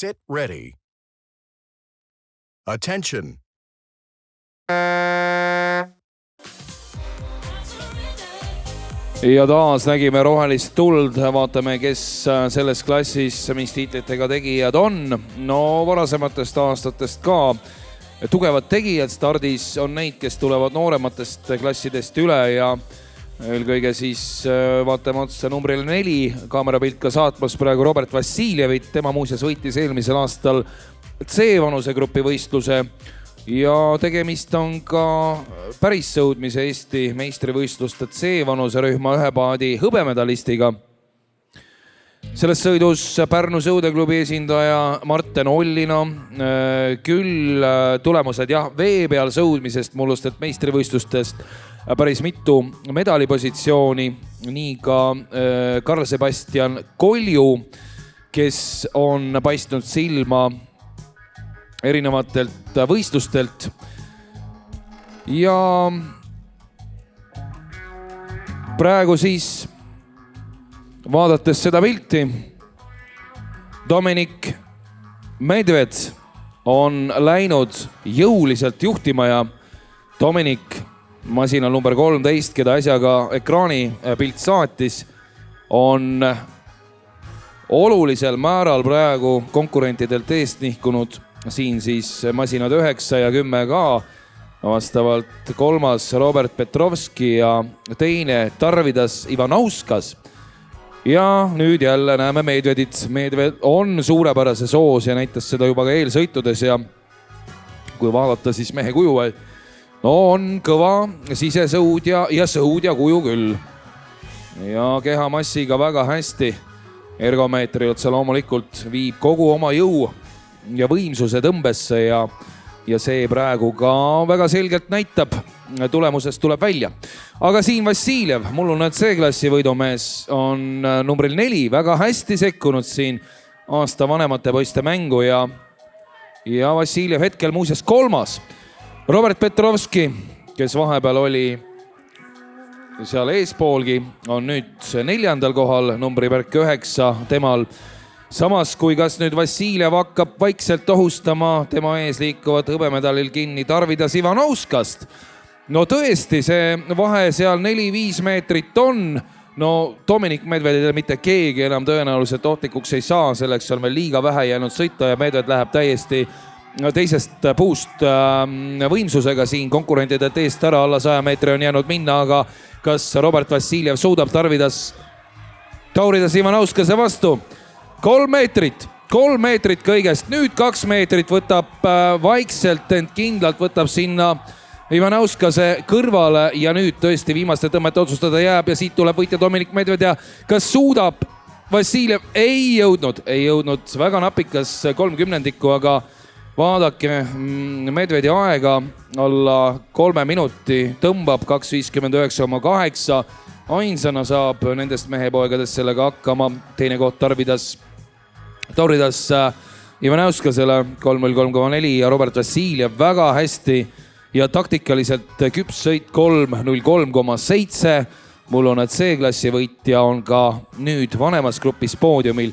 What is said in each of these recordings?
Sit ready. Attention. Ja taas nägime rohelist tuld, vaatame, kes selles klassis, mis tiitlitega tegijad on. No varasematest aastatest ka tugevad tegijad stardis on neid, kes tulevad noorematest klassidest üle ja eelkõige siis vaatame otsa numbrile 4, kaamerapilt ka saatmas praegu Robert Vassiljevit. Tema muuseas võitis eelmisel aastal C-vanusegrupi võistluse ja tegemist on ka päris sõudmise Eesti meistrivõistluste C-vanuserühma ühe paadi hõbemedalistiga. Selles sõidus Pärnu sõudeklubi esindaja Marten Ollino, küll tulemused vee peal sõudmisest mullustelt meistrivõistlustest päris mitu medalipositsiooni, nii ka Karl-Sebastian Kolju, kes on paistnud silma erinevatelt võistlustelt ja praegu siis vaadates seda pilti, Dominik Medved on läinud jõuliselt juhtima ja Dominik, masinal number 13, keda äsja ka ekraani pilt saatis, on olulisel määral praegu konkurentidelt eest nihkunud. Siin siis masinad 9 ja 10 ka, vastavalt kolmas Robert Petrovski ja teine Tarvidas Ivanauskas. Ja nüüd jälle näeme Medvedit. Medved on suurepärase soos ja näitas seda juba ka eelsõitudes ja kui vaadata siis mehe kuju, on kõva sisesõudja ja sõudja kuju küll. Ja kehamassiga väga hästi. Ergomeetri otsa loomulikult viib kogu oma jõu ja võimsuse tõmbesse ja see praegu ka väga selgelt näitab, tulemusest tuleb välja. Aga siin Vassiljev, mul on C-klassi võidumees, on numbril 4 väga hästi sekkunud siin aasta vanemate poiste mängu ja Vassiljev hetkel muuseas 3. Robert Petrovski, kes vahepeal oli seal eespoolgi, on nüüd 4. kohal, numbrimärk 9 temal. Samas kui kas nüüd Vassiljev hakkab vaikselt ohustama tema ees liikuvat hõbemedalil kinni Tarvidas Ivanauskast. No tõesti, see vahe seal 4-5 meetrit on. No Dominik Medvedile mitte keegi enam tõenäoliselt ohtlikuks ei saa, selleks on veel liiga vähe jäänud sõita ja Medved läheb täiesti teisest puust võimsusega siin konkurentidelt eest ära. Alla 100 meetri on jäänud minna, aga kas Robert Vassiljev suudab Tarvidas Ivanauskase vastu? 3 meetrit kõigest, nüüd 2 meetrit võtab vaikselt, ent kindlalt võtab sinna Ivanauskase kõrvale ja nüüd tõesti viimaste tõmmete otsustada jääb ja siit tuleb võitja Dominik Medved ja kas suudab Vassiljev? Ei jõudnud väga napikas 30, aga vaadake Medvedi aega alla 3 minuti, tõmbab 2:59,8. Ainsana saab nendest mehepoegadest sellega hakkama, teine koht Tarvidas Ivanauskasele 3:03,4 ja Robert Vassiljev väga hästi ja taktikaliselt küps sõit 3:03,7. Mul on C-klassi võitja on ka nüüd vanemas grupis poodiumil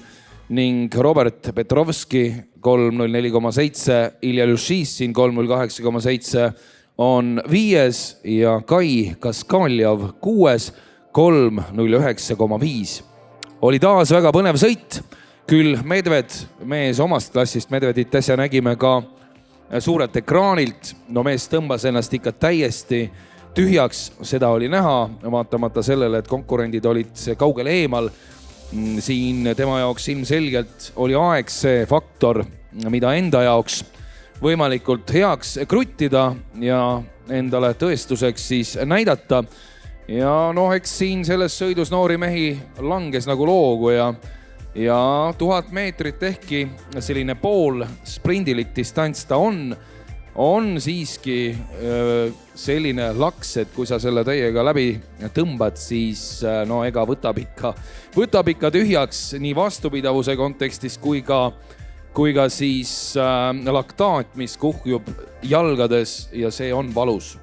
ning Robert Petrovski 3:04,7, Ilja Lušissin 3:08,7 on 5. ja Kai Kaskaljov 6. 3:09,5. Oli taas väga põnev sõit. Küll Medved, mees omast klassist, Medvedit äsja nägime ka suurelt ekraanilt. No mees tõmbas ennast ikka täiesti tühjaks, seda oli näha, vaatamata sellele, et konkurendid olid kaugel eemal. Siin tema jaoks ilmselgelt oli aeg see faktor, mida enda jaoks võimalikult heaks kruttida ja endale tõestuseks siis näidata. Ja eks siin selles sõidus noori mehi langes nagu loogu ja 1000 meetrit ehkki selline pool sprindilik distants ta on siiski selline laks, et kui sa selle täiega läbi tõmbad, siis ega võtab ikka tühjaks nii vastupidavuse kontekstis kui ka siis laktaat, mis kuhjub jalgades ja see on valus.